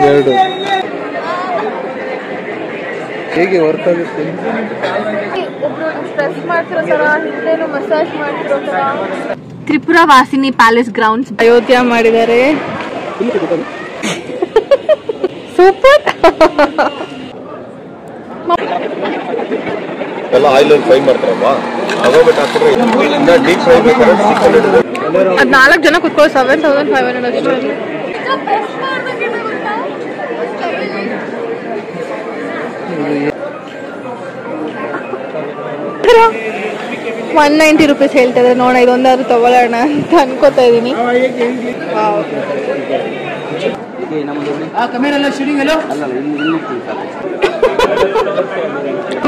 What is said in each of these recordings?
ಎರಡು ಹೇಗೆ ವರ್ಕ್ ಆಗುತ್ತೆ? ಒಬ್ರು ಸ್ಟ್ರೆಸ್ ಮಾಡ್ತಿರೋ ತರ, ಹಿಂದೆನೂ ಮಸಾಜ್ ಮಾಡ್ತಿರೋ ತರ. ತ್ರಿಪುರ ವಾಸಿನಿ ಪ್ಯಾಲೇಸ್ ಗ್ರೌಂಡ್ಸ್ ಅಯೋಧ್ಯ ಮಾಡಿದ್ದಾರೆ. ಸೂಪರ್. ಎಲ್ಲ ಆಯಿಲ್ ಫ್ರೈ ಮಾಡ್ತಾರಲ್ವಾ, ಡೀಪ್ ಫ್ರೈ ಬೇಕಾದ್ರೆ 600. ಅದು 4 ಜನ ಕುತ್ಕೊಳ್ಳೋ 7500 ಅಷ್ಟೇ. 190 ರೂಪೀಸ್ ಹೇಳ್ತಾರೆ. ನೋಡ, ಇದೊಂದಾದ್ರು ತಗೊಳ್ಳೋಣ ಅಂತ ಅನ್ಕೋತಾ ಇದೀನಿ.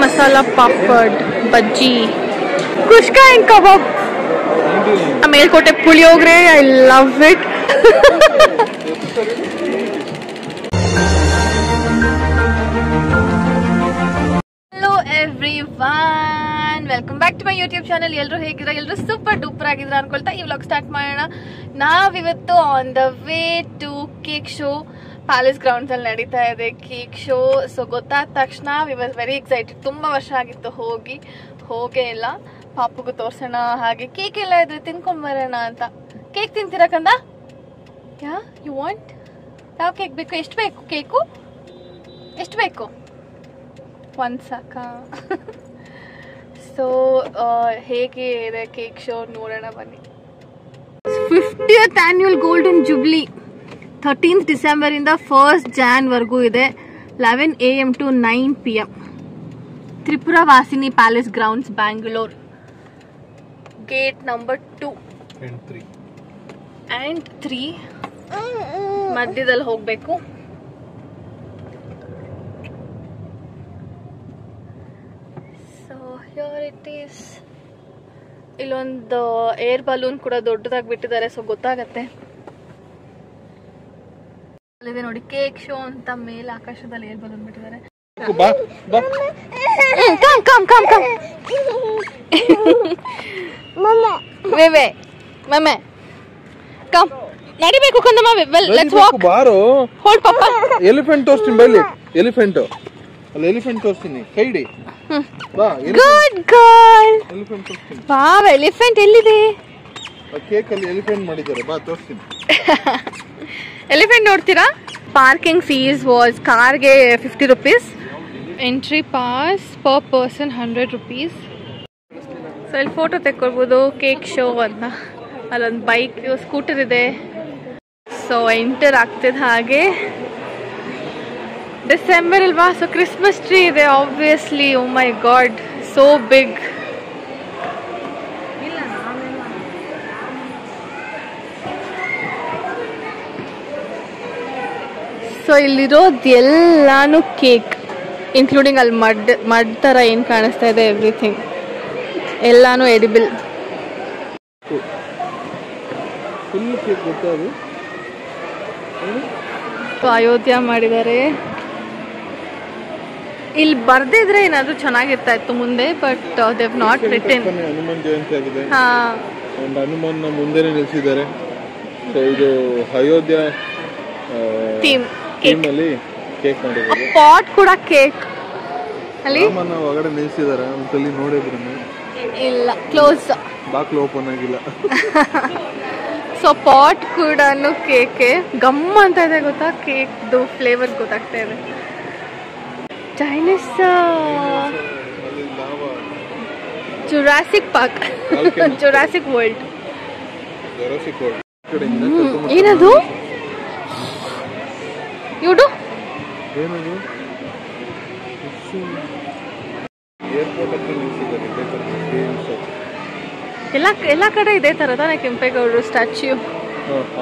Masala papad, bajji, kushka and kebab, Melukote puliyogare. I love it. Hello everyone, welcome back to my YouTube channel. ಎಲ್ಲರೂ ಹೇಗಿದ್ರ? ಎಲ್ಲರೂ ಸೂಪರ್ ಡೂಪರ್ ಆಗಿದ್ರ ಅನ್ಕೊಳ್ತಾ ಈ ವ್ಲಾಗ್ ಸ್ಟಾರ್ಟ್ ಮಾಡೋಣ. ನಾವಿವತ್ತು on the way to cake show. Palace grounds ಅಲ್ಲಿ ನಡೀತಾ ಇದೆ ಕೇಕ್ ಶೋ. ಸೊ ಗೊತ್ತಾದ ತಕ್ಷಣ ವಿ ವಾಸ್ ವೆರಿ ಎಕ್ಸೈಟೆಡ್. ತುಂಬಾ ವರ್ಷ ಆಗಿತ್ತು ಹೋಗೇ ಇಲ್ಲ. ಪಾಪುಗೂ ತೋರ್ಸೋಣ, ಹಾಗೆ ಕೇಕ್ ಎಲ್ಲ ಇದ್ರೆ ತಿನ್ಕೊಂಬರೋಣ ಅಂತ. ಕೇಕ್ ತಿಂತೀರಾ ಕಂದ? Yeah you want? ಯಾವ ಕೇಕ್ ಬೇಕು? ಎಷ್ಟು ಬೇಕು ಕೇಕು? ಎಷ್ಟು ಬೇಕು? ಒಂದು ಸಾಕಾ? ಸೊ ಹೇಗೆ ಇದೆ ಕೇಕ್ ಶೋ ನೋಡೋಣ ಬನ್ನಿ. 50th annual golden jubilee 13th December ಇಂದ 1st Jan ವರೆಗೂ ಇದೆ. 11 AM to 9 PM. Tripura Vasini palace grounds, Bangalore. Gate number 2 and 3 ಮಧ್ಯದಲ್ಲಿ ಹೋಗ್ಬೇಕು. So here it is. ಇಲ್ಲೊಂದು ಏರ್ ಬಲೂನ್ ಕೂಡ ದೊಡ್ಡದಾಗಿ ಬಿಟ್ಟಿದ್ದಾರೆ, ಸೊ ಗೊತ್ತಾಗತ್ತೆ. ಅಲ್ಲಿದೆ ನೋಡಿ ಕೇಕ್ ಶೋ ಅಂತ, ಮೇಲೆ ಆಕಾಶದಲ್ಲಿ ಏರ್ ಬಲೂನ್ ಬಿಟ್ಟಿದ್ದಾರೆ. ನಡಿಬೇಕು ಕಂದಮ್ಮ. Let's walk. ಬಾರೋ. ಹೋಲ್ಡ್ ಪಾಪ. ಎಲಿಫೆಂಟ್ ತೋರಿಸ್ತೀನಿ ಬೈಲಿ. ಎಲಿಫೆಂಟ್ ಅಲ್ಲಿ ಎಲಿಫೆಂಟ್ ತೋರಿಸ್ತೀನಿ. ಕೈಡಿ. ಬಾ. Good girl. ಎಲಿಫೆಂಟ್ ತೋರಿಸ್ತೀನಿ. ವಾವ್, ಎಲಿಫೆಂಟ್ ಎಲ್ಲಿದೆ? ಕೇಕ್ ಅಲ್ಲಿ ಎಲಿಫೆಂಟ್ ಮಾಡಿದ್ದಾರೆ, ಬಾ ತೋರಿಸ್ತೀನಿ. ಎಲಿಫೆಂಟ್ ನೋಡ್ತೀರಾ? ಪಾರ್ಕಿಂಗ್ ಫೀಸ್ ವಾಸ್ ಕಾರ್ಗೆ 50 rupees. Entry pass per person 100 rupees. So ಇಲ್ಲಿ ಫೋಟೋ ತೆಕ್ಕೊಳ್ಬೋದು ಕೇಕ್ ಶೋ ಅಂತ. ಅಲ್ಲೊಂದು ಬೈಕ್, ಸ್ಕೂಟರ್ ಇದೆ. ಸೊ ಎಂಟರ್ ಆಗ್ತಿದೆ. ಹಾಗೆ ಡಿಸೆಂಬರ್ ಅಲ್ವಾ, ಸೊ ಕ್ರಿಸ್ಮಸ್ ಟ್ರೀ ಇದೆ ಆಬ್ವಿಯಸ್ಲಿ. ಓ ಮೈ ಗಾಡ್, ಸೋ ಬಿಗ್. ಸೊ ಇಲ್ಲಿರೋದು ಎಲ್ಲಾನು ಕೇಕ್, ಇನ್ಕ್ಲೂಡಿಂಗ್ ಅಲ್ಲಿ ಮಡ್ ಥರ ಏನು ಕಾಣಿಸ್ತಾ ಇದೆ, ಎವ್ರಿಥಿಂಗ್ ಎಲ್ಲಾನು ಎಡಿಬಲ್. ಅಯೋಧ್ಯ ಮಾಡಿದ್ದಾರೆ. ಇಲ್ಲಿ ಬರ್ದಿದ್ರೆ ಏನಾದ್ರು ಚೆನ್ನಾಗಿರ್ತಾ ಇತ್ತು ಮುಂದೆ, but they have not written. Hanuman Jayanti ಆಗಿದೆ. ಹನುಮಾನ್ ಮುಂದೆನೆ ನಿಲ್ಲಿಸಿದ್ದಾರೆ. ಸೊ ಇದು ಅಯೋಧ್ಯ ಥೀಮ್ ಅಲ್ಲಿ ಕೇಕ್ ಮಾಡಿದ್ದಾರೆ. ಪಾಟ್ ಕೂಡ ಕೇಕ್ ಅಲ್ಲಿ ಒಳಗಡೆ ನಿಲ್ಲಿಸಿದ್ದಾರೆ. ಒಂದ್ಸಲಿ ನೋಡಿದ್ರು. ಇಲ್ಲ, ಕ್ಲೋಸ್, ಬಾಕ್ಲು ಓಪನ್ ಆಗಿಲ್ಲ. ಸೊ ಪಾಟ್ ಕೂಡ ಕೇಕೆ ಗಮ್ ಅಂತ ಇದೆ, ಗೊತ್ತಾ? ಕೇಕ್ದು ಫ್ಲೇವರ್ ಗೊತ್ತಾಗ್ತಾ ಇದೆ. Chinese Jurassic park, Jurassic world. ಏನದು? ಇವ್ಡು ಏನದು? ಏರ್ಪೋರ್ಟ್ ಹತ್ರ ನಿಲ್ಲಿಸಿದ್ದಾರೆ. ಎಲ್ಲ ಕಡೆ ಇದೇ ತರ ತಾನೆ ಕೆಂಪೇಗೌಡರು statue.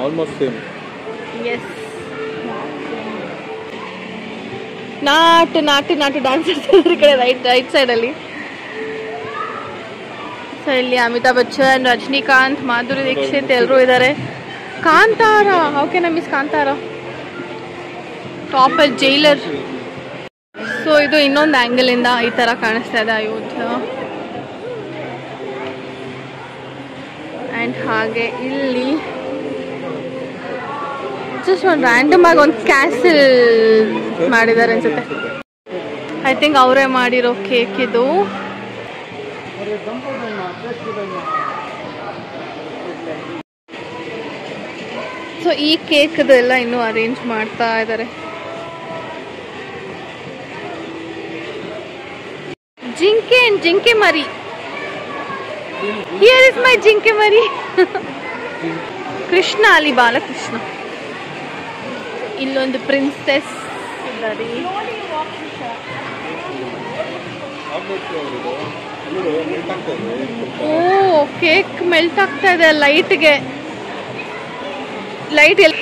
Almost same. Yes. Naatu dance ಇರ್ತಾರೆ ಈ ಕಡೆ ರೈಟ್ ಸೈಡ್ ಅಲ್ಲಿ. ಸೊ ಇಲ್ಲಿ ಅಮಿತಾಬ್ ಬಚ್ಚನ್, ರಜನಿಕಾಂತ್, ಮಾಧುರಿ ದೀಕ್ಷಿತ್ ಎಲ್ಲರೂ ಇದ್ದಾರೆ. Kantara, how can I miss Kantara? Top ಅಲ್ಲಿ ಜೈಲರ್. ಸೊ ಇದು ಇನ್ನೊಂದು ಆಂಗಲ್ ಇಂದ ಈ ತರ ಕಾಣಿಸ್ತಾ ಇದೆ ಅಯೋಧ್ಯ. ಅಂಡ್ ಹಾಗೆ ಇಲ್ಲಿ ಜಸ್ಟ್ ಒಂದು ರ್ಯಾಂಡಮ್ ಆಗಿ ಒಂದು ಕ್ಯಾಸಲ್ ಮಾಡಿದ್ದಾರೆ ಅನ್ಸುತ್ತೆ. ಐ ಥಿಂಕ್ ಅವರೇ ಮಾಡಿರೋ ಕೇಕ್ ಇದು. ಸೊ ಈ ಕೇಕ್ದೆಲ್ಲ ಇನ್ನೂ ಅರೇಂಜ್ ಮಾಡ್ತಾ ಇದ್ದಾರೆ. ಜಿಂಕೆ ಮರಿ. ಹಿಯರ್ ಇಸ್ ಮೈ ಜಿಂಕೆ ಮರಿ. ಕೃಷ್ಣ ಅಲ್ಲಿ ಬಾಲಕೃಷ್ಣ. ಇಲ್ಲೊಂದು ಪ್ರಿನ್ಸೆಸ್ ಇದ್ದಾರೆ. ಓ ಕೇಕ್ ಮೆಲ್ಟ್ ಆಗ್ತಾ ಇದೆ ಲೈಟ್ಗೆ. ಲೈಟ್ ಎಲ್ಲ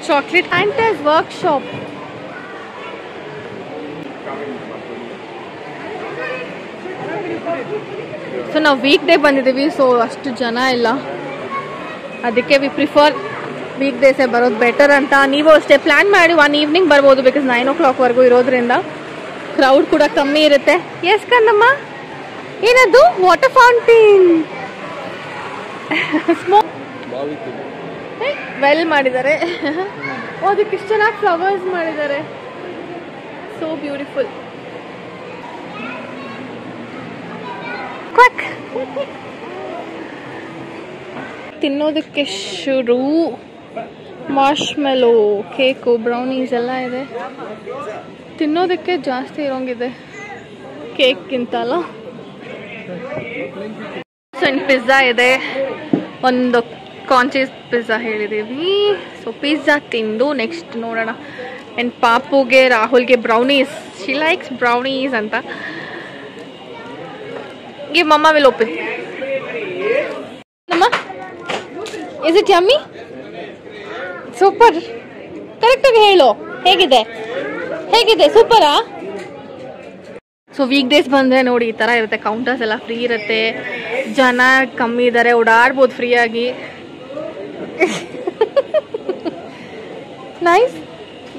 ಚಾಕ್ಲೇಟ್ ಆಂಟಸ್ ವರ್ಕ್ಶಾಪ್. ಸೊ ನಾವು ವೀಕ್ ಡೇ ಬಂದಿದ್ದೀವಿ, ಸೊ ಅಷ್ಟು ಜನ ಇಲ್ಲ, ಅದಕ್ಕೆ ವಿ ಪ್ರಿಫರ್ ವೀಕ್ ಡೇಸೇ ಬರೋದು ಬೆಟರ್ ಅಂತ. ನೀವು ಅಷ್ಟೇ ಪ್ಲಾನ್ ಮಾಡಿ ಒನ್ ಈವ್ನಿಂಗ್ ಬರ್ಬೋದು, ಬಿಕಾಸ್ 9 o'clock ವರೆಗೂ ಇರೋದ್ರಿಂದ ಕ್ರೌಡ್ ಕೂಡ ಕಮ್ಮಿ ಇರುತ್ತೆ. ಎಸ್ ಕಂದಮ್ಮ, ಏನದು? Water fountain. ವೆಲ್ ಮಾಡಿದ್ದಾರೆ. ಅದಕ್ಕೆ ಇಷ್ಟು ಚೆನ್ನಾಗಿ ಫ್ಲವರ್ಸ್ ಮಾಡಿದ್ದಾರೆ. So beautiful. ತಿನ್ನೋದಕ್ಕೆ ಶುರು. ಮಾರ್ಷ್ಮೆಲೋ ಕೇಕು, ಬ್ರೌನೀಸ್ ಎಲ್ಲ ಇದೆ. ತಿನ್ನೋದಕ್ಕೆ ಜಾಸ್ತಿ ಇರೋಂಗಿದೆ ಕೇಕ್ಗಿಂತ ಅಲ್ಲ. ಸಣ್ಣ ಪಿಜ್ಜಾ ಇದೆ, ಒಂದು ಕಾನ್ಚೀಸ್ ಪಿಜ್ಜಾ ಹೇಳಿದ್ದೀವಿ. ಸೊ ಪಿಜ್ಜಾ ತಿಂದು ನೆಕ್ಸ್ಟ್ ನೋಡೋಣ. ಆ್ಯಂಡ್ ಪಾಪುಗೆ ರಾಹುಲ್ಗೆ ಬ್ರೌನೀಸ್, ಶಿ ಲೈಕ್ಸ್ ಬ್ರೌನೀಸ್ ಅಂತ. Give mumma will open. Mumma, is it yummy? Super. ಕರೆಕ್ಟಾಗಿ ಹೇಳು, ಹೇಗಿದೆ ಹೇಗಿದೆ? ಸೂಪರಾ? ಸೊ ವೀಕ್ ಡೇಸ್ ಬಂದರೆ ನೋಡಿ ಈ ಥರ ಇರುತ್ತೆ. ಕೌಂಟರ್ಸ್ ಎಲ್ಲ ಫ್ರೀ ಇರುತ್ತೆ, ಜನ ಕಮ್ಮಿ ಇದ್ದಾರೆ, ಓಡಾಡ್ಬೋದು ಫ್ರೀಯಾಗಿ. Nice,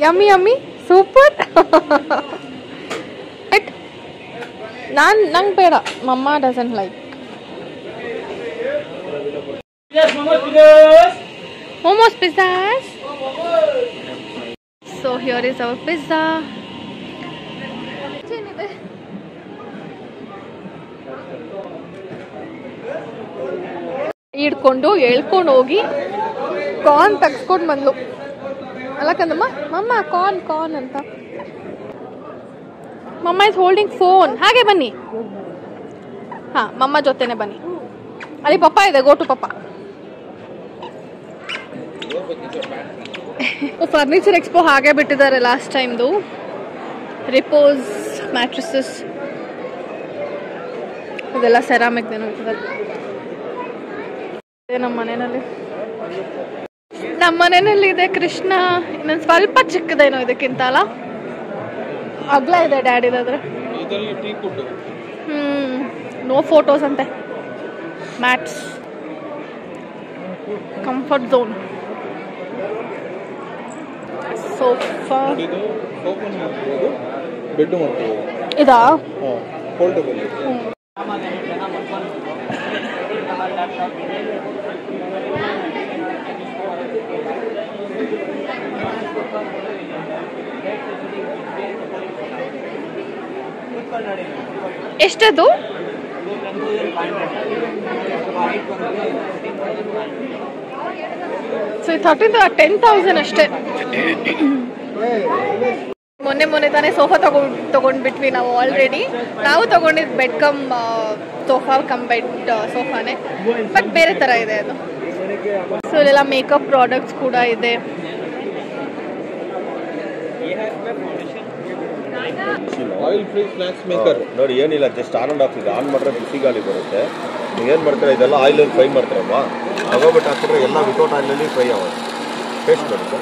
yummy yummy, super. But ನಂಗೆ ಬೇಡ, ಮಮ್ಮ doesn't like. Momos pizzas. So here is our pizza. ಹಿಡ್ಕೊಂಡು ಎಳ್ಕೊಂಡು ಹೋಗಿ ಕಾರ್ನ್ ತೆಗ್ಸ್ಕೊಂಡು ಬಂದ್ಲು ಅಲ್ಲ ಕಂದಮ್ಮ. ಮಮ್ಮ ಕಾರ್ನ್ ಅಂತ. ಮಮ್ಮ ಇಸ್ ಹೋಲ್ಡಿಂಗ್ ಫೋನ್. ಹಾಗೆ ಬನ್ನಿ. ಹಾ, ಮಮ್ಮ ಜೊತೆನೆ ಬನ್ನಿ. ಅಲ್ಲಿ ಪಪ್ಪ ಇದೆ, ಗೋ ಟು ಪಪ್ಪ. ಫರ್ನಿಚರ್ ಎಕ್ಸ್ಪೋ ಹಾಗೆ ಬಿಟ್ಟಿದ್ದಾರೆ ಲಾಸ್ಟ್ ಟೈಮ್ದು. ರಿಪೋಸ್ ಮ್ಯಾಟ್ರಿಸಸ್ ಇದೆಲ್ಲ ಸೆರಾಮಿಕ್ ಇಟ್ಟಿದ್ದಾರೆ. ನಮ್ಮ ಮನೆಯಲ್ಲಿ ಇದೆ ಕೃಷ್ಣ. ಇನ್ನೊಂದು ಸ್ವಲ್ಪ ಚಿಕ್ಕದೇನೋ ಇದಕ್ಕಿಂತ ಅಲ್ಲ, ಅಗ್ಲ ಇದೆ ಡ್ಯಾಡಿದಾದ್ರೆ. ನೋ ಫೋಟೋಸ್ ಅಂತೆ. Mats, comfort zone, sofa. ಇದಾ? ಎಷ್ಟದು? ಸೊ 10,000 ಅಷ್ಟೇ. ಮೊನ್ನೆ ತಾನೇ ಸೋಫಾ ತಗೊಂಡ್ಬಿಟ್ವಿ ನಾವು ಆಲ್ರೆಡಿ. ನಾವು ತಗೊಂಡಿದ್ದು bed cum sofa cum bed ಸೋಫಾನೇ, ಬಟ್ ಬೇರೆ ಥರ ಇದೆ ಅದು. ಸೊ ಇಲ್ಲೆಲ್ಲ ಮೇಕಪ್ ಪ್ರಾಡಕ್ಟ್ಸ್ ಕೂಡ ಇದೆ. ಆಯಿಲ್ ಫ್ರೀ ಸ್ನ್ಯಾಕ್ಸ್ ಮೇಕರ್ ನೋಡಿ, ಏನಿಲ್ಲ, ಜಸ್ಟ್ ಆನ್ ಅಂಡ್ ಆಫ್ ಇದೆ. ಆನ್ ಮಾಡಿದ್ರೆ ಬಿಸಿ ಗಾಳಿ ಬರುತ್ತೆ. ನೀವೇನು ಮಾಡ್ತಾರೆ, ಇದೆಲ್ಲ ಆಯಿಲಲ್ಲಿ ಫ್ರೈ ಮಾಡ್ತಾರಲ್ವ, ಆಗೋಗ್ಬಿಟ್ಟು ಹಾಕಿದ್ರೆ ಎಲ್ಲ ವಿತೌಟ್ ಆಯಿಲಲ್ಲಿ ಫ್ರೈ ಆಗೋದು. ಟೇಸ್ಟ್ ಬರುತ್ತೆ.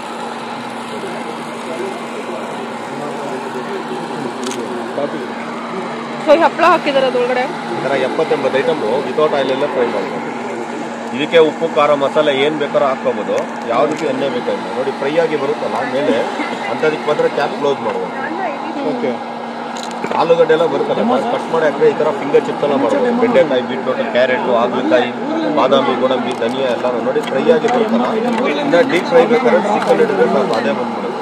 ಸೊ ಹಪ್ಪಳ ಹಾಕಿದ್ದಾರೆ ಅದೊಳಗಡೆ. ಈ ಥರ 70-80 ಐಟಮು ವಿತೌಟ್ ಆಯಿಲೆಲ್ಲ ಫ್ರೈ ಮಾಡ್ಬೋದು. ಇದಕ್ಕೆ ಉಪ್ಪು ಖಾರ ಮಸಾಲೆ ಏನು ಬೇಕಾದ್ರೂ ಹಾಕ್ಕೋಬೋದು. ಯಾವುದಕ್ಕೆ ಎಣ್ಣೆ ಬೇಕಾಗಿಲ್ಲ. ನೋಡಿ ಫ್ರೈ ಆಗಿ ಬರುತ್ತಲ್ಲ ಮೇಲೆ, ಅಂಥದಕ್ಕೆ ಬಂದರೆ ಕ್ಯಾಪ್ ಕ್ಲೋಸ್ ಮಾಡ್ಬೋದು. ಓಕೆ. ಆಲೂಗಡ್ಡೆ ಎಲ್ಲ ಬರುತ್ತಲ್ಲ ಕಟ್ ಮಾಡಿ ಹಾಕಿದ್ರೆ ಈ ಥರ ಫಿಂಗರ್ ಚಿಪ್ಸ್ ಎಲ್ಲ ಮಾಡೋದು. ಬೆಂಡೆಕಾಯಿ, ಬೀಟ್ರೋಟು, ಕ್ಯಾರೆಟು, ಹಾಗಲಕಾಯಿ, ಬಾದಾಮಿ, ಗೋಡಂಬಿ, ಧನಿಯಾ ಎಲ್ಲ ನೋಡಿ ಫ್ರೈ ಆಗಿ ಬರುತ್ತಲ್ಲ. ಇನ್ನು ಡೀಪ್ ಫ್ರೈ ಬೇಕಾದ್ರೆ ಚಿಕನ್ ಹಿಡಿದ್ರೆ ಸಾಕು, ಅದೇ ಬಂದ್ಬಿಡುತ್ತೆ.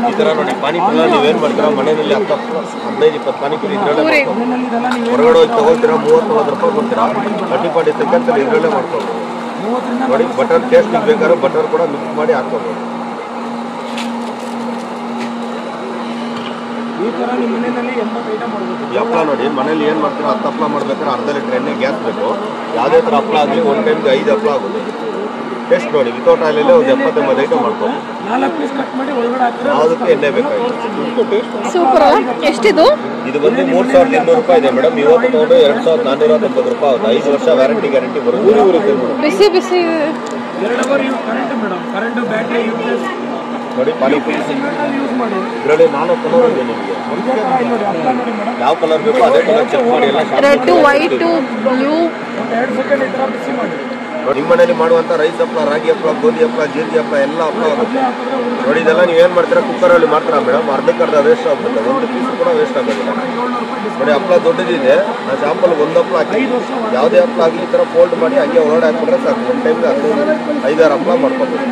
ಈ ಥರ ನೋಡಿ ಪಾನಿಪುರಿ ನೀವೇನು ಮಾಡ್ತೀರಾ ಮನೆಯಲ್ಲಿ 15-20 ಪಾನಿಪುರಿ ಇದರಲ್ಲೇ ಹೊರಗಡೆ ಹೋಗಿ ತೊಗೊಳ್ತೀರಾ 30-40 ರೂಪಾಯಿ ಕೊಡ್ತೀರಾ. 30-40 ಸೆಕೆಂಡ್ಸಲ್ಲಿ ಇದರಲ್ಲೇ ಮಾಡ್ಕೊಳ್ಬೋದು ನೋಡಿ. ಬಟರ್ ಟೇಸ್ಟಿಗೆ ಬೇಕಾದ್ರೆ ಬಟರ್ ಕೂಡ ಮಿಕ್ಸ್ ಮಾಡಿ ಹಾಕ್ಕೊಬೋದು. ಈ ಹಪ್ಪಳ ನೋಡಿ ಮನೇಲಿ ಏನು ಮಾಡ್ತೀರೋ 10 ಹಪ್ಪಳ ಮಾಡ್ಬೇಕಾದ್ರೆ ಅರ್ಧ ಲೀಟ್ರ್ ಎಣ್ಣೆ ಗ್ಯಾಸ್ ಬೇಕು. ಯಾವುದೇ ಥರ ಹಪ್ಪಳ ಆಗಲಿ ಒಂದು ಟೈಮ್ಗೆ 5 ಹಪ್ಪಳ ಆಗೋದು. ಟೇಸ್ಟ್ ನೋಡಿ ವಿತೌಟ್ ಆಯಿಲಲ್ಲೇ ಒಂದು 70-80 ಐಟಮ್ ಮಾಡ್ಬೋದು. ಯಾವುದಕ್ಕೆ ಎಣ್ಣೆ ಬೇಕಾಗಿತ್ತು. ಸೂಪರ್. ಎಷ್ಟಿದು? ಇದು ಬಂದು 3200 ರೂಪಾಯಿ ಇದೆ ಮೇಡಮ್. ಇವತ್ತು ತೊಗೊಂಡು 2490 ರೂಪಾಯಿ ಆಗುತ್ತೆ. 5 ವರ್ಷ ವ್ಯಾರಂಟಿ ಗ್ಯಾರಂಟಿ ಬರುತ್ತೆ. ಬಿಸಿ ಬಿಸಿ ನೋಡಿ ಪಾನಿಪುರಿ ಇದರಲ್ಲಿ 4 ಕಲರ್ ಇದೆ ನಿಮಗೆ. ಯಾವ ಕಲರ್ ಬೇಕೋ ಅದೇ ಕಲರ್ ಚೆಕ್ ಮಾಡಿ ಎಲ್ಲ. Red, white, blue. ನಿಮ್ಮ ಮನೇಲಿ ಮಾಡುವಂಥ ರೈಸ್ ಹಪ್ಪಳ, ರಾಗಿ ಹಪ್ಪಳ, ಗೋಧಿ ಹಪ್ಪಳ, ಜೀರಿಗೆ ಹಪ್ಪಳ ಎಲ್ಲ ಹಪ್ಪಳ ಆಗುತ್ತೆ ನೋಡಿ. ಇದೆಲ್ಲ ನೀವೇನು ಮಾಡ್ತೀರಾ ಕುಕ್ಕರಲ್ಲಿ ಮಾಡ್ತೀರಾ ಮೇಡಮ್, ಅರ್ಧಕ್ಕರ್ಧ ವೇಸ್ಟ್ ಆಗುತ್ತೆ. ಒಂದು ಪೀಸ್ ಕೂಡ ವೇಸ್ಟ್ ಆಗೋದಿಲ್ಲ ನೋಡಿ. ಹಪ್ಪಳ ದೊಡ್ಡದಿದೆ, ನಾನು ಶಾಂಪಲ್ಗೆ ಒಂದು ಹಪ್ಪಳ ಹಾಕಿ ಯಾವುದೇ ಹಪ್ಪಳ ಆಗಲಿ ಈ ಥರ ಫೋಲ್ಡ್ ಮಾಡಿ ಹಂಗೆ ಒಳಗಡೆ ಹಾಕ್ಬಿಟ್ರೆ ಸಾಕು. ಒಂದು ಟೈಮ್ಗೆ 5-6 ಹಪ್ಪಳ ಮಾಡ್ಕೊಬೋದು.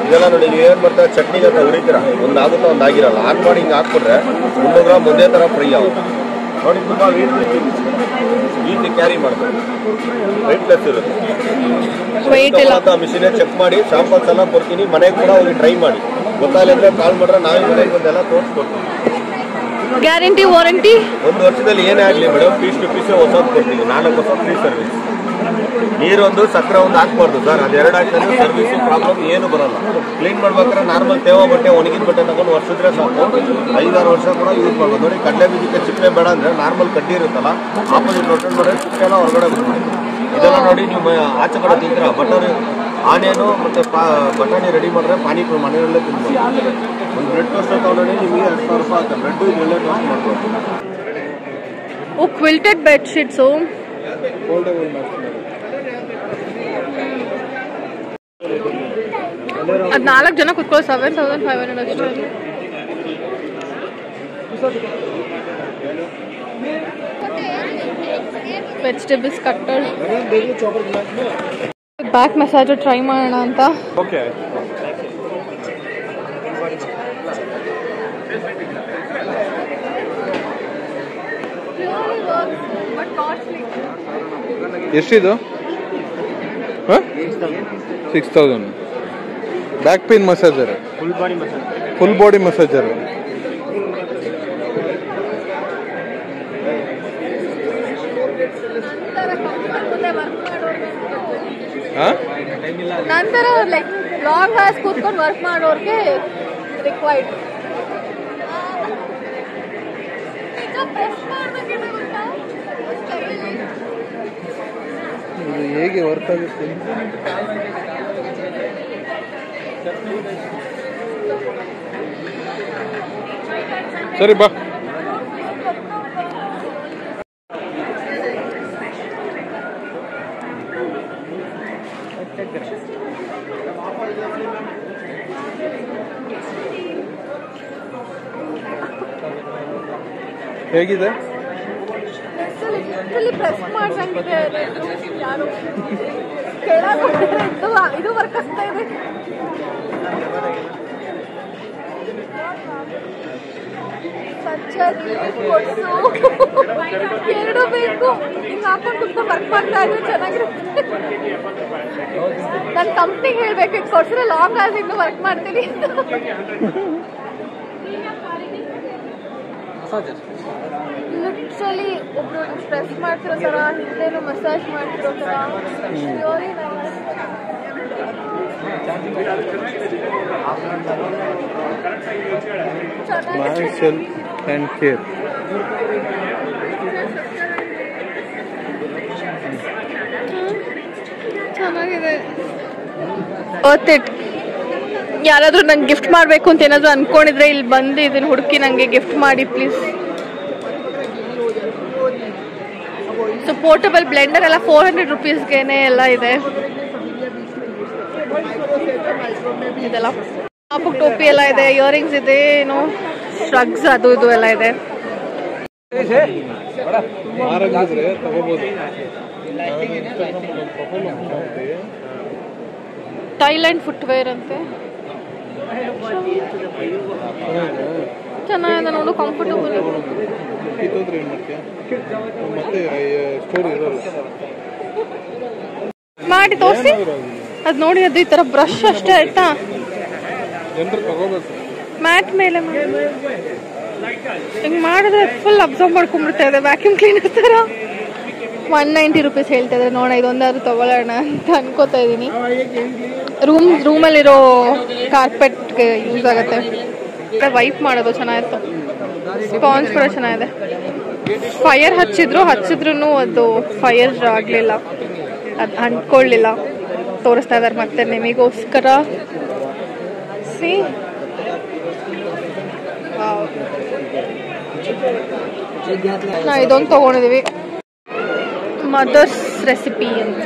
ಇದೆಲ್ಲ ನೋಡಿ ನೀವೇನು ಮಾಡ್ತೀರಾ ಚಟ್ನಿಗೆ ಅಂತ ಉರಿತೀರಾ, ಒಂದು ಆಗುತ್ತಾ ಒಂದು ಆಗಿರಲ್ಲ. ಆನ್ ಮಾಡಿ ಹಿಂಗೆ ಹಾಕ್ಬಿಟ್ರೆ 300 ಗ್ರಾಮ್ ಒಂದೇ ಥರ ಫ್ರೈ ಆಗುತ್ತೆ ನೋಡಿ. ತುಂಬ ಈಸಿ ಕ್ಯಾರಿ ಮಾಡ್ಬೋದು, ವೆಯ್ಟ್ಲೆಸ್ ಇರುತ್ತೆ. ಮಿಷಿನೇ ಚೆಕ್ ಮಾಡಿ ಶಾಂಪಲ್ಸ್ ಎಲ್ಲ ಕೊಡ್ತೀನಿ. ಮನೆಗೆ ಕೂಡ ಹೋಗಿ ಟ್ರೈ ಮಾಡಿ. ಗೊತ್ತಾಗಲಿ ಅಂದರೆ ಕಾಲ್ ಮಾಡಿದ್ರೆ ನಾವೇ ಮನೆಗೆ ಬಂದೆಲ್ಲ ತೋರಿಸ್ಕೊಡ್ತೀವಿ. ಗ್ಯಾರಂಟಿ ವಾರಂಟಿ 1 ವರ್ಷದಲ್ಲಿ ಏನೇ ಆಗಲಿ ಮೇಡಮ್ ಪೀಸ್ ಟು ಪೀಸೇ ಹೊಸದು ಕೊಡ್ತೀವಿ. 4 ಹೊಸ ಫ್ರೀ ಸರ್ವಿಸ್. ನೀರೊಂದು ಸಕ್ಕರೆ ಒಂದು ಹಾಕ್ಬಾರ್ದು ಸರ್, ಅದು 2 ಹಾಕಿದ್ರೆ ಸರ್ವಿಸ್ ಪ್ರಾಬ್ಲಮ್ ಏನು ಬರಲ್ಲ. ಕ್ಲೀನ್ ಮಾಡ್ಬೇಕಾದ್ರೆ ನಾರ್ಮಲ್ ತೇವ ಬಟ್ಟೆ, ಒಣಗಿದ ಬಟ್ಟೆ ತಗೊಂಡು ವರ್ಷದ್ರೆ ಸಾಕು. 5-6 ವರ್ಷ ಕೂಡ ಯೂಸ್ ಮಾಡ್ಬೋದು ನೋಡಿ. ಕಡಲೆ ಬೀಜಕ್ಕೆ ಚಿಪ್ಪೆ ಬೇಡ ಅಂದರೆ ನಾರ್ಮಲ್ ಕಡ್ಡಿ ಇರುತ್ತಲ್ಲ ಆಪೋಸಿಟ್ ರೊಟೇಟ್ ಮಾಡಿದ್ರೆ ಚಿಪ್ಪೆ ಎಲ್ಲ ಹೊರಗಡೆ ಬಿಡ್ತೀವಿ. ಇದೆಲ್ಲ ನೋಡಿ ನೀವು ಆಚೆ ಕಡೆ ತಿಂತೀರಾ. ಬಟರ್ ಆನಿಯನು ಮತ್ತು ಬಟಾಣಿ ರೆಡಿ ಮಾಡಿದ್ರೆ ಪಾನಿಪುರಿ ಮನೆಯಲ್ಲೇ ತಿನ್ಬೋದು. ಒಂದು ಬ್ರೆಡ್ ಟೋಸ್ಟ್ ತಗೊಂಡ್ರೆ ನಿಮಗೆ 2000 ರೂಪಾಯಿ ಆಗುತ್ತೆ. ಬ್ರೆಡ್ ಇದೆಲ್ಲ ಟೋಸ್ಟ್ ಮಾಡ್ಬೋದು. ಕ್ವಿಲ್ಟೆಡ್ ಬೆಡ್ಶೀಟ್ಸು ಅದು 4 ಜನ ಕುತ್ಕೊಳ್ಳೋ 7500 ಅಷ್ಟೇ. Vegetables cutter. Back massage try ಮಾಡೋಣ ಅಂತ. ಓಕೆ ಎಷ್ಟಿದು? 6000. Back pain massager, full body massager. ನಂತರ ಲೈಕ್ ಲಾಂಗ್ ಹಾರ್ಸ್ ಕೂತ್ಕೊಂಡು ವರ್ಕ್ ಮಾಡೋರಿಗೆ ರಿಕ್ವೈರ್ಡ್. ಇದು ಹೇಗೆ ವರ್ಕ್ ಆಗುತ್ತೆ? ಸರಿ ಬಾ. ಹೇಗಿದೆ? ಪ್ರೆಸ್ ಮಾಡ್ದಂಗಿದೆ. ಯಾರು ಇದು ವರ್ಕ್ ಆಗ್ತಾ ಇದೆ. ಎರಡು ಬೇಕು. ಹಿಂಗೆ ಹಾಕೊಂಡು ಕುತ್ಕೊಂಡು ವರ್ಕ್ ಮಾಡ್ತಾ ಇದ್ರೆ ಚೆನ್ನಾಗಿರುತ್ತೆ. ನನ್ನ ಕಂಪ್ನಿಗೆ ಹೇಳ್ಬೇಕು ಕೊಡ್ಸಿದ್ರೆ ಲಾಂಗ್ ಆಸ್ ಇನ್ನು ವರ್ಕ್ ಮಾಡ್ತೀನಿ. ಲಿಟ್ರಲಿ ಒಬ್ರು ಸ್ಟ್ರೆಸ್ ಮಾಡ್ತಿರೋ ಥರ, ಹಿಂದೇನು ಮಸಾಜ್ ಮಾಡ್ತಿರೋ ಥರ. ಚೆನ್ನಾಗಿದೆ. ಯಾರಾದ್ರೂ ನಂಗೆ ಗಿಫ್ಟ್ ಮಾಡಬೇಕು ಅಂತ ಏನಾದರೂ ಅನ್ಕೊಂಡಿದ್ರೆ ಇಲ್ಲಿ ಬಂದು ಇದನ್ನ ಹುಡುಕಿ ನನಗೆ ಗಿಫ್ಟ್ ಮಾಡಿ ಪ್ಲೀಸ್. ಸೊ ಪೋರ್ಟಬಲ್ ಬ್ಲೆಂಡರ್ ಎಲ್ಲ 400 ರೂಪೀಸ್ಗೆನೆ ಎಲ್ಲ ಇದೆ. ಇದೆಲ್ಲ ಟಾಪು ಟೋಪಿ ಎಲ್ಲ ಇದೆ, ಇಯರಿಂಗ್ಸ್ ಇದೆ, ಏನು ಶ್ರಗ್ಸ್ ಅದು ಇದು ಎಲ್ಲ ಇದೆ. ಮಾರಾಗಿದ್ರೆ ತಗೋಬಹುದು. ಥೈಲ್ಯಾಂಡ್ ಫುಟ್ವೇರ್ ಅಂತೆ, ಚೆನ್ನಾಗಿದೆ ನೋಡು, ಕಂಫರ್ಟಬಲ್. ಕಿತ್ತೋದ್ರೆ ಏನು ಮಾಡ್ತೀಯ ಮತ್ತೆ ಸ್ಟೋರ್ ಇರೋಲ್ಲ. ಮಾಡಿ ತೋರಿಸಿ ಅದು ನೋಡಿ, ಅದು ಈ ಥರ ಬ್ರಷ್ ಅಷ್ಟೇ ಆಯ್ತಾ, ಜನರು ತಗೋಬೇಕು. ಮ್ಯಾಟ್ ಮೇಲೆ ಹಿಂಗೆ ಮಾಡಿದ್ರೆ ಫುಲ್ ಅಬ್ಸರ್ವ್ ಮಾಡ್ಕೊಂಡ್ಬಿಡ್ತಾ ಇದೆ, ವ್ಯಾಕ್ಯೂಮ್ ಕ್ಲೀನರ್ ಥರ. 190 ರೂಪೀಸ್ ಹೇಳ್ತಾ ಇದ್ರೆ. ನೋಡ ಇದೊಂದಾದ್ರು ತಗೊಳ್ಳೋಣ ಅಂತ ಅನ್ಕೋತಾ ಇದ್ದೀನಿ. ರೂಮಲ್ಲಿರೋ ಕಾರ್ಪೆಟ್ಗೆ ಯೂಸ್ ಆಗುತ್ತೆ. ವೈಪ್ ಮಾಡೋದು ಚೆನ್ನಾಗಿತ್ತು, ಸ್ಪಾಂಜ್ ಕೂಡ ಚೆನ್ನಾಗಿದೆ. ಫೈರ್ ಹಚ್ಚಿದ್ರು ಅದು ಫೈರ್ ಆಗಲಿಲ್ಲ, ಅದು ಅಂಟ್ಕೊಳ್ಳಿಲ್ಲ. ತೋರಿಸ್ತಾ ಇದ್ದಾರೆ ಮತ್ತೆ ನಿಮಗೋಸ್ಕರ. ಸಿ ನಾವು ಇದೊಂದು ತಗೊಂಡಿದ್ದೀವಿ, ಮದರ್ಸ್ ರೆಸಿಪಿ ಅಂತ.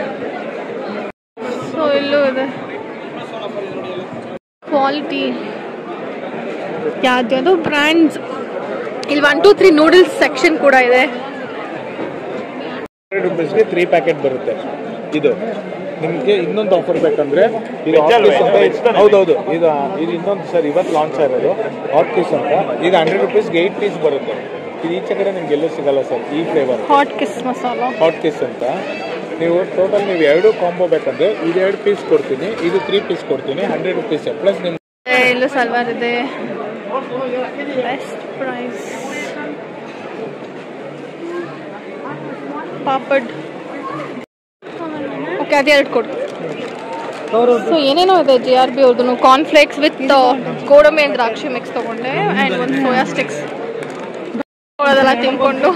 ಸೊ ಇಲ್ಲೂ ಇದೆ ಕ್ವಾಲಿಟಿ, ಯಾವ್ದು ಬ್ರ್ಯಾಂಡ್ಸ್. ಇಲ್ಲಿ 1, 2, 3 ನೂಡಲ್ಸ್ ಸೆಕ್ಷನ್ ಕೂಡ ಇದೆ. 100 ರೂಪೀಸ್ಗೆ 3 ಪ್ಯಾಕೆಟ್ ಬರುತ್ತೆ. ಇದು ನಿಮಗೆ ಇನ್ನೊಂದು ಆಫರ್ ಬೇಕಂದ್ರೆ ಇದು ಹೌದೌದು, ಇದು ಇನ್ನೊಂದು ಸರ್ ಇವತ್ತು ಲಾಂಚ್ ಆಗಿರೋದು ಹಾಟ್ ಕಿಸ್ ಅಂತ. ಈಗ 100 ರೂಪೀಸ್ಗೆ 8 ಪೀಸ್ ಬರುತ್ತೆ. ಇದು ಈಚೆ ಕಡೆ ನಿಮ್ಗೆ ಎಲ್ಲೂ ಸಿಗಲ್ಲ ಸರ್ ಈ flavour. Hot kiss masala, hot kiss ಅಂತ. ನೀವು ಟೋಟಲ್ ನೀವು 2 ಕಾಂಬೋ ಬೇಕಂದ್ರೆ ಇದು 2 ಪೀಸ್ ಕೊಡ್ತೀನಿ, ಇದು 3 ಪೀಸ್ ಕೊಡ್ತೀನಿ, 100 ರೂಪೀಸ್ ಪ್ಲಸ್ ನಿಮ್ಗೆ. ಇಲ್ಲೂ ಸಲ್ವಾರ್ ಇದೆ, ಬೆಸ್ಟ್ ಪ್ರೈಸ್. ಪಾಪಡ್ ಓಕೆ, ಅದು 2 ಕೊಡು. ಸೊ ಏನೇನೋ ಇದೆ JRB ಅವ್ರದ್ದು. ಕಾರ್ನ್ಫ್ಲೇಕ್ಸ್ ವಿತ್ ಗೋಡಂಬಿ and ದ್ರಾಕ್ಷಿ ಮಿಕ್ಸ್ ತಗೊಂಡೆ, ಆ್ಯಂಡ್ ಒಂದು ಸೋಯಾ ಸ್ಟಿಕ್ಸ್ ಅದೆಲ್ಲ ತಿನ್ಕೊಂಡು.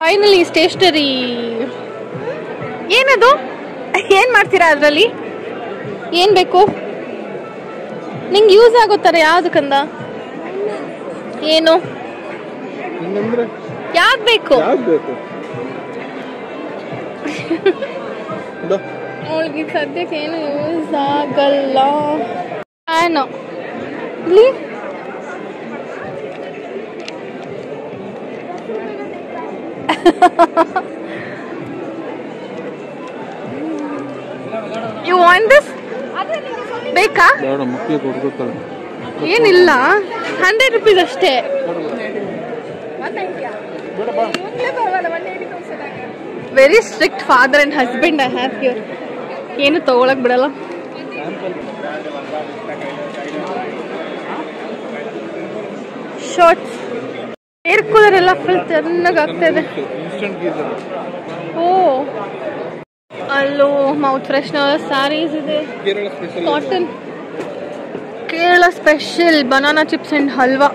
Finally stationery. ಏನದು, ಏನು ಮಾಡ್ತೀರಾ ಅದರಲ್ಲಿ? ಏನು ಬೇಕು ನಿಂಗೆ ಯೂಸ್ ಆಗೋ ಥರ? ಯಾವ್ದು ಕಂದ? ಏನು ಯಾವ್ದು ಬೇಕು? ಅವಳಿಗೆ ಸದ್ಯಕ್ಕೆ ಏನು ಯೂಸ್ ಆಗಲ್ಲ. ಫ್ಯಾನು ಇಲ್ಲಿ ಯು ವಾಂಟ್ ದಿಸ್? ಬೇಕಾ? ಏನಿಲ್ಲ, 100 ರೂಪೀಸ್ ಅಷ್ಟೇ. Very strict father and husband I have here. ಏನು ತಗೊಳಕ್ ಬಿಡಲ್ಲ. ಶರ್ಟ್ಸ್, ಏರ್ ಕೂಲರ್ ಎಲ್ಲ ಫುಲ್ ಚೆನ್ನಾಗಿ ಆಗ್ತಾ ಇದೆ. ಓ, ಅಲ್ಲೂ ಮೌತ್ ಫ್ರೆಶ್ನರ್, ಸ್ಯಾರೀಸ್ ಇದೆ, cotton. Kerala special banana chips and halwa.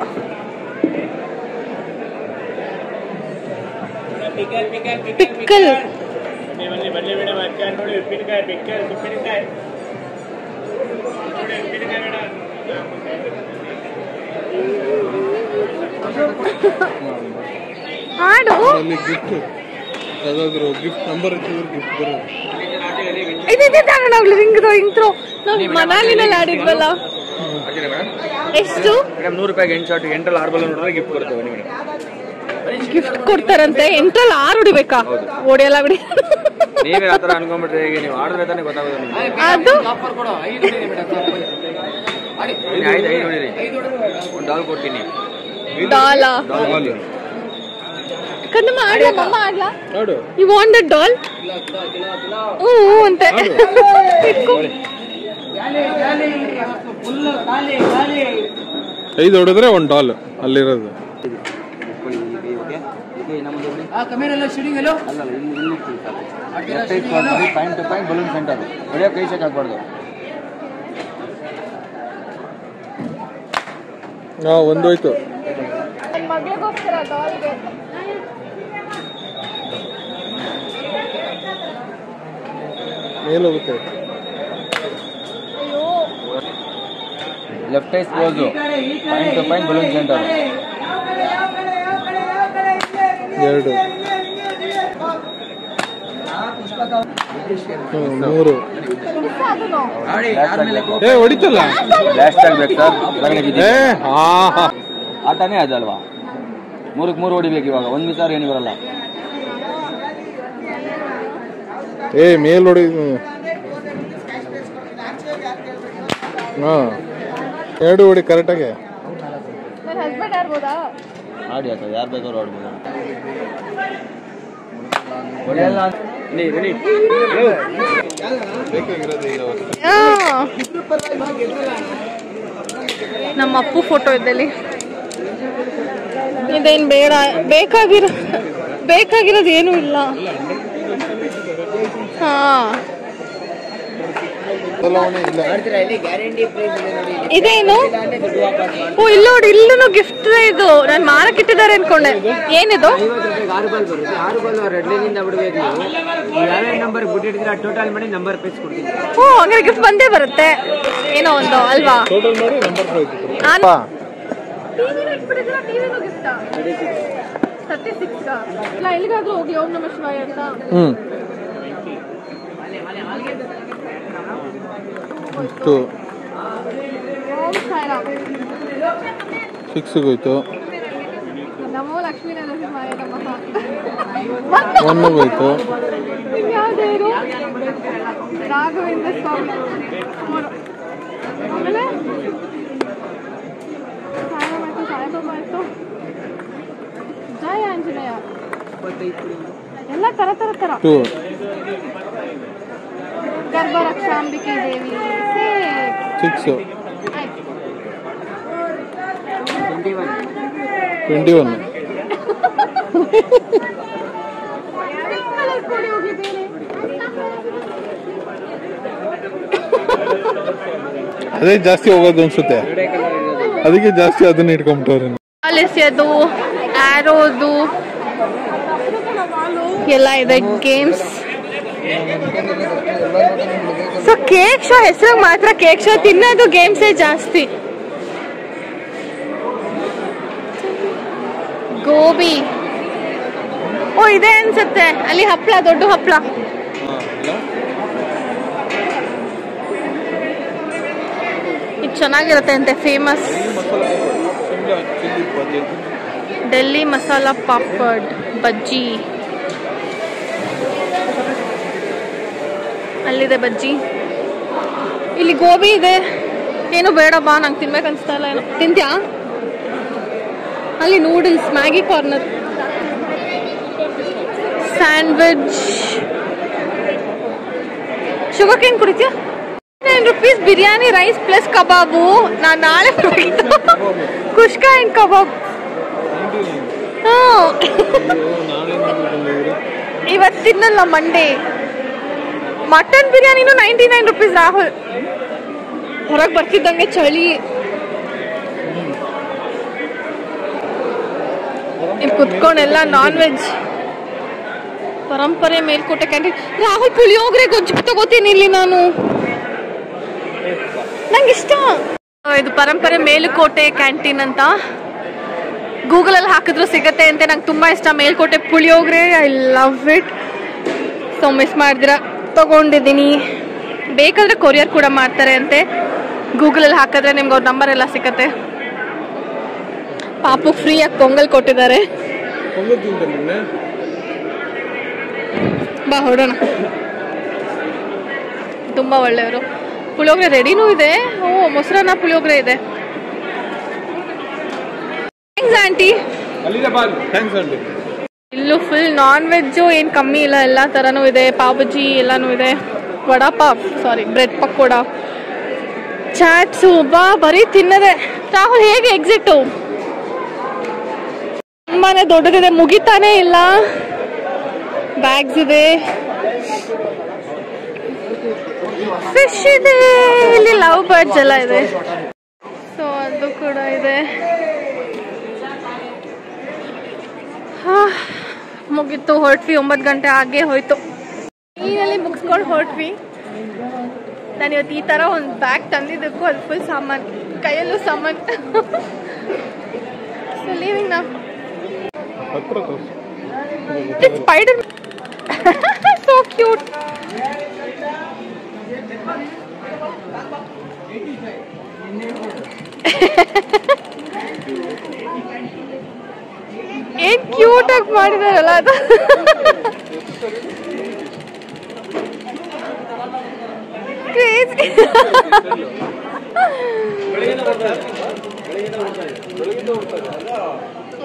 Pickle, ಹಾಡು ಗಿಫ್ಟ್ ನಂಬರ್ ಗಿಫ್ಟ್ ಬರೋದು. ಇಂಟ್ರೋ ನಾವು ಮನಾಲಿನಲ್ಲಿ ಆಡಿದ್ವಲ್ಲ. ಎಷ್ಟು? 100 ರೂಪಾಯಿಗೆ 8 ಶಾಟ್, 8ರಲ್ಲಿ 6 ಬಲ್ ನೋಡಿದ್ರೆ ಗಿಫ್ಟ್ ಬರುತ್ತೆ. ಬನ್ನಿ ಮೇಡಮ್, ಗಿಫ್ಟ್ ಕೊಡ್ತಾರಂತೆ. 8ರಲ್ಲಿ 6 ಹೊಡಿಬೇಕಾ? ಹೊಡಿಯಲ್ಲ ಬಿಡಿ. ನೀವೇ ಆ ಥರ ಅನ್ಕೊಂಡ್ಬಿಟ್ರೆ ಹೇಗೆ? ನೀವು ಆಡಿದ್ರೆ ತಾನೇ ಗೊತ್ತಾಗೋದು ನಿಮಗೆ. ಅದು 5 ಹೊಡಿರಿ, ಒಂದು ಡಾಲ್ ಕೊಡ್ತೀನಿ. ಡಾಲ ಕಂದಮ್ಮ ಆಡ್ಲಾ? ಮಮ್ಮ ಆಡ್ಲಾ? You want that doll? ಹ್ಞೂ ಅಂತೆ. 5 ಹೊಡೆದ್ರೆ $1 ಅಲ್ಲಿರೋದು. Point to point balloon centre ಹೊಡೆಯೋ ಕೈ ಚೆಕ್ ಆಗ್ಬಾರ್ದು. ಒಂದೋಯ್ತು. ಮಗಳಿಗೋಸ್ಕರ ಡಾಲ್ಗೆ ಮೇಲೋಗುತ್ತೆ. Left eyes close, point to point balloon centre. 2 3 ಹೊಡಿತಲ್ಲ. ಲಾಸ್ಟ್ ಆಗ್ಬೇಕು ಸರ್. ಆಟನೇ ಅದಲ್ವಾ, 3ಕ್ಕೆ 3 ಹೊಡಿಬೇಕು ಇವಾಗ. 1 ಮಿಸ್ ಆದ್ರೆ ಏನು ಬರಲ್ಲ. ಮೇಲ್ ಹೊಡಿ. ಹಾಂ 2 ಹೊಡಿ ಕರೆಕ್ಟಾಗಿ. ಆಡಿ ಆತ, ಯಾರು ಬೇಕಾದ್ರೂ ಆಡ್ಬೋದು. ನಮ್ಮ ಅಪ್ಪು ಫೋಟೋ ಇದ್ದಲ್ಲಿ ಇದೇನು ಬೇಡ, ಬೇಕಾಗಿರೋದು ಏನೂ ಇಲ್ಲ. ಹಾ ಇದೇನು? ಓ ಇಲ್ಲ ನೋಡಿ, ಇಲ್ಲೂ ಗಿಫ್ಟ್ ಇದು. ನಾನು ಮಾರಕ್ಕಿಟ್ಟಿದ್ದಾರೆ ಅನ್ಕೊಂಡೆ. ಏನಿದು? ಓ ಹಂಗಾರೆ ಗಿಫ್ಟ್ ಬಂದೇ ಬರುತ್ತೆ ಏನೋ ಒಂದು ಅಲ್ವಾ? ಎಲ್ಲಿಗಾದ್ರೂ ಹೋಗಿ ಓಂ ನಮಃ ಶಿವಾಯ ಅಂತ. 6 ಹೋಯ್ತು. ನಮೋ ಲಕ್ಷ್ಮೀ ನರಸಿಂಹಾಯ ನಮಃ 1 ಹೋಯ್ತು. ಯಾವ್ದು? ರಾಘವೇಂದ್ರ ಸ್ವಾಮಿ. ಆಮೇಲೆ ಸಾಯಿಬಾಬಾ ಆಯ್ತು. ಜಯ ಆಂಜನೇಯ ಎಲ್ಲ ತರ ತರ ತರ. ಗರ್ಭರಕ್ಷಾಂಬಿಕೆ ದೇವಿ 6 21 ಅದೇ ಜಾಸ್ತಿ ಹೋಗೋದು ಅನ್ಸುತ್ತೆ, ಅದಕ್ಕೆ ಜಾಸ್ತಿ ಅದನ್ನ ಇಟ್ಕೊಂಡ್ಬಿಟ್ಟವ್ರೆ. ಅದು ಆರೋದು ಎಲ್ಲ ಇದೆ ಗೇಮ್ಸ್. ಸೊ ಕೇಕ್ ಶೋ ಹೆಸರು ಮಾತ್ರ ಕೇಕ್ ಶೋ, ತಿನ್ನೋದು ಗೇಮ್ಸೇ ಜಾಸ್ತಿ. ಗೋಬಿ ಓ ಇದೆ ಅನ್ಸುತ್ತೆ ಅಲ್ಲಿ. ಹಪ್ಪಳ, ದೊಡ್ಡ ಹಪ್ಪಳ. ಇದು ಚೆನ್ನಾಗಿರುತ್ತೆ ಅಂತೆ, ಫೇಮಸ್. ಡೆಲ್ಲಿ ಮಸಾಲ ಪಾಪಡ್ ಬಜ್ಜಿ. ಅಲ್ಲಿದೆ ಬಜ್ಜಿ, ಇಲ್ಲಿ ಗೋಬಿ ಇದೆ. ಏನು ಬೇಡ ಬಾ, ನಂಗೆ ತಿನ್ಬೇಕು ಅನ್ಸ್ತಾ ಇಲ್ಲ. ಏನೋ ತಿಂತ್ಯಾ? ಅಲ್ಲಿ noodles, Maggi corner, sandwich. Sugar cane ಕುಡಿತ್ಯಾ? 9 rupees biryani rice plus kebab. ನಾನು ನಾಳೆ ಕುಷ್ಕಾ ಅಂಡ್ ಕಬಾಬ್. ಇವತ್ತಿನಲ್ಲ ಮಂಡೇ. ಮಟನ್ ಬಿರಿಯಾನಿನೂ 99 rupees. ರಾಹುಲ್ ಹೊರಗೆ ಬರ್ತಿದ್ದಂಗೆ ಚಳಿ. ಇಲ್ಲಿ ಕುತ್ಕೊಂಡೆಲ್ಲ ನಾನ್ ವೆಜ್. ಪರಂಪರೆ ಮೇಲ್ಕೋಟೆ ಕ್ಯಾಂಟೀನ್. ರಾಹುಲ್ ಪುಳಿಯೋಗರೆ ಗೊಜ್ಜು ತಗೋತೀನಿ ಇಲ್ಲಿ ನಾನು, ನಂಗೆ ಇಷ್ಟ. ಇದು ಪರಂಪರೆ ಮೇಲುಕೋಟೆ ಕ್ಯಾಂಟೀನ್ ಅಂತ ಗೂಗಲ್ ಅಲ್ಲಿ ಹಾಕಿದ್ರು ಸಿಗತ್ತೆ ಅಂತೆ. ನಂಗೆ ತುಂಬಾ ಇಷ್ಟ Melukote puliyogare. I love it. So miss ಮಾಡಿದಿರ ತಗೊಂಡಿದ್ದೀನಿ. ಬೇಕಾದ್ರೆ ಕೊರಿಯರ್ ಕೂಡ ಮಾಡ್ತಾರೆ ಅಂತೆ. ಗೂಗಲ್ ಅಲ್ಲಿ ಹಾಕಿದ್ರೆ ನಿಮ್ಗೆ ಅವ್ರ ನಂಬರ್ ಎಲ್ಲ ಸಿಗತ್ತೆ. ಪಾಪು ಫ್ರೀಯಾಗಿ ಪೊಂಗಲ್ ಕೊಟ್ಟಿದ್ದಾರೆ. ಬಾ ಹೊಡೋಣ. ತುಂಬಾ ಒಳ್ಳೆಯವರು. ಪುಳಿಯೋಗರೆ ರೆಡಿನೂ ಇದೆ. ಓ ಮೊಸರನ್ನ ಪುಳಿಯೋಗರೆ ಇದೆ. Thanks aunty. ಇಲ್ಲೂ ಫುಲ್ ನಾನ್ ವೆಜ್ಜು ಏನು ಕಮ್ಮಿ ಇಲ್ಲ, ಎಲ್ಲ ಥರನೂ ಇದೆ. ಪಾವ್ ಬಜ್ಜಿ ಎಲ್ಲನೂ ಇದೆ. ವಡಾ ಪಾವ್, ಸಾರಿ ಬ್ರೆಡ್ ಪಕೋಡ, ಚಾಟ್ಸು. ಬಾ ಬರೀ ತಿನ್ನದೆ. ರಾಹುಲ್ ಹೇಗೆ ಎಕ್ಸಿಟು? ತುಂಬಾನೇ ದೊಡ್ಡದಿದೆ, ಮುಗಿತಾನೆ ಇಲ್ಲ. ಬ್ಯಾಗ್ಸ್ ಇದೆ, ಫಿಶ್ ಇದೆ, ಇಲ್ಲಿ ಲವ್ ಬರ್ಡ್ಸ್ ಎಲ್ಲ ಇದೆ. ಸೊ ಅದು ಕೂಡ ಇದೆ. ಮುಗೀತು, ಹೊರಟ್ವಿ. 9 ಗಂಟೆ ಆಗೇ ಹೋಯ್ತು. ನೀರಲ್ಲಿ ಮುಗಿಸ್ಕೊಂಡು ಹೊರಟ್ವಿ. ನಾನು ಇವತ್ತು ಈ ಥರ ಒಂದು ಬ್ಯಾಗ್ ತಂದಿದ್ದಕ್ಕೂ ಅದು ಫುಲ್ ಸಾಮಾನು, ಕೈಯಲ್ಲೂ ಸಾಮಾನು. ಸೊ ಲೀವಿಂಗ್ ನಾವು. It's Spider. So cute. ಮಾಡಿದಾರಲ್ಲ ಅದು.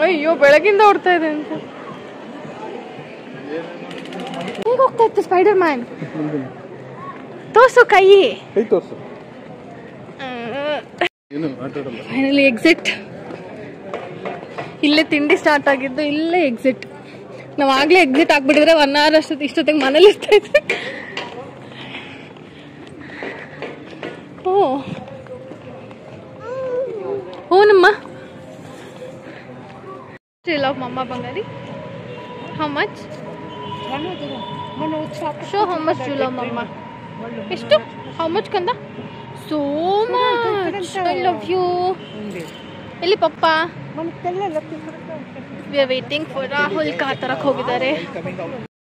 ಅಯ್ಯೋ ಬೆಳಗಿಂದ ಓಡ್ತಾ ಇದೆ ಅಂತ. ಹೇಗೆ ಹೋಗ್ತಾ ಇತ್ತು ಸ್ಪೈಡರ್ ಮ್ಯಾನ್? ತೋರ್ಸು ಕೈ ತೋರ್ಸು. Finally exit. ಇಲ್ಲೇ ತಿಂಡಿ ಸ್ಟಾರ್ಟ್ ಆಗಿದ್ದು, ಇಲ್ಲೇ ಎಕ್ಸಿಟ್. ನಾವು ಆಗ್ಲೇ ಎಕ್ಸಿಟ್ ಆಗ್ಬಿಟ್ಟಿದ್ರೆ 1 hour ಇಷ್ಟೊತ್ತಿಗೆ ಮನೇಲಿ ಇರ್ತಾ ಇದ್ವಿ. ಓ ನಮ್ಮ love mama Bangali. How much? Show how much you love mama. ಎಷ್ಟು? How much ಕಂದ? So much. I love you. ಎಲ್ಲಿ papa? We are waiting for Rahul. Car ತರಕ್ಕೆ ಹೋಗಿದ್ದಾರೆ.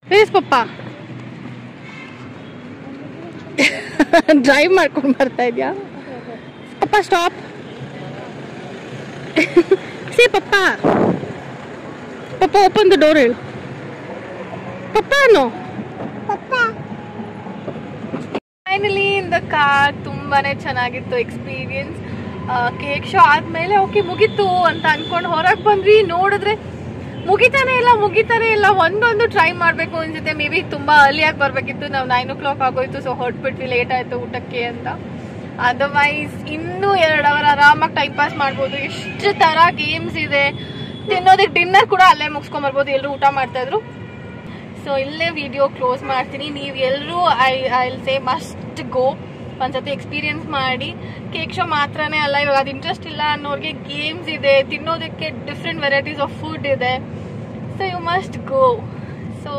Where is papa? ಡ್ರೈವ್ ಮಾಡ್ಕೊಂಡು ಬರ್ತಾ ಇದೆಯಾ papa? Stop. Say papa. Papa open the door ಹೇಳು. Papa no. Finally in the car. ತುಂಬಾನೇ ಚೆನ್ನಾಗಿತ್ತು ಎಕ್ಸ್ಪೀರಿಯನ್ಸ್. ಕೇಕ್ ಶೋ ಆದ್ಮೇಲೆ ಓಕೆ ಮುಗೀತು ಅಂತ ಅನ್ಕೊಂಡು ಹೊರಗೆ ಬಂದ್ವಿ. ನೋಡಿದ್ರೆ ಮುಗಿತಾನೆ ಇಲ್ಲ. ಒಂದೊಂದು ಟ್ರೈ ಮಾಡಬೇಕು ಅನ್ಸುತ್ತೆ. ಮೇ ಬಿ ತುಂಬಾ ಅರ್ಲಿಯಾಗಿ ಬರಬೇಕಿತ್ತು. ನಾವು 9 o'clock ಆಗೋಯ್ತು. ಸೊ ಹೊರಟ್ಬಿಟ್ವಿ, ಲೇಟ್ ಆಯ್ತು ಊಟಕ್ಕೆ ಅಂತ. ಅದರ್ವೈಸ್ ಇನ್ನೂ 2 hour ಆರಾಮಾಗಿ ಟೈಮ್ ಪಾಸ್ ಮಾಡ್ಬೋದು. ಎಷ್ಟು ತರ ಗೇಮ್ಸ್ ಇದೆ. ತಿನ್ನೋದಕ್ಕೆ ಡಿನ್ನರ್ ಕೂಡ ಅಲ್ಲೇ ಮುಗಿಸ್ಕೊಂಬರ್ಬೋದು. ಎಲ್ಲರೂ ಊಟ ಮಾಡ್ತಾ ಇದ್ರು. ಸೊ ಇಲ್ಲೇ ವಿಡಿಯೋ ಕ್ಲೋಸ್ ಮಾಡ್ತೀನಿ. ನೀವು ಎಲ್ಲರೂ I will say must go. ಒಂದ್ಸತಿ ಎಕ್ಸ್ಪೀರಿಯನ್ಸ್ ಮಾಡಿ. ಕೇಕ್ ಶೋ ಮಾತ್ರನೇ ಅಲ್ಲ, ಇವಾಗ ಅದು ಇಂಟ್ರೆಸ್ಟ್ ಇಲ್ಲ ಅನ್ನೋರಿಗೆ ಗೇಮ್ಸ್ ಇದೆ, ತಿನ್ನೋದಕ್ಕೆ ಡಿಫ್ರೆಂಟ್ ವೆರೈಟೀಸ್ ಆಫ್ ಫುಡ್ ಇದೆ. So you must go. So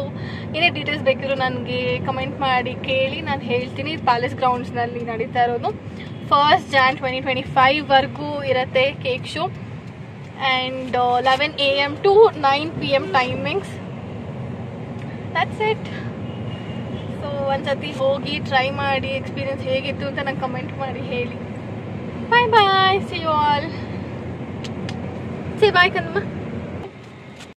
ಏನೇ ಡೀಟೇಲ್ಸ್ ಬೇಕಿದ್ರು ನನಗೆ ಕಮೆಂಟ್ ಮಾಡಿ ಕೇಳಿ, ನಾನು ಹೇಳ್ತೀನಿ. ಪ್ಯಾಲೇಸ್ ಗ್ರೌಂಡ್ಸ್ನಲ್ಲಿ ನಡೀತಾ ಇರೋದು. 1st Jan 2025 ವರೆಗೂ ಇರುತ್ತೆ cake show. And 11 AM to 9 PM timings. That's it. So ಒಂದ್ಸತಿ ಹೋಗಿ ಟ್ರೈ ಮಾಡಿ, ಎಕ್ಸ್ಪೀರಿಯನ್ಸ್ ಹೇಗಿತ್ತು ಅಂತ ನಂಗೆ ಕಮೆಂಟ್ ಮಾಡಿ ಹೇಳಿ. Bye bye. See you all. Say bye ಕನ್ಮ.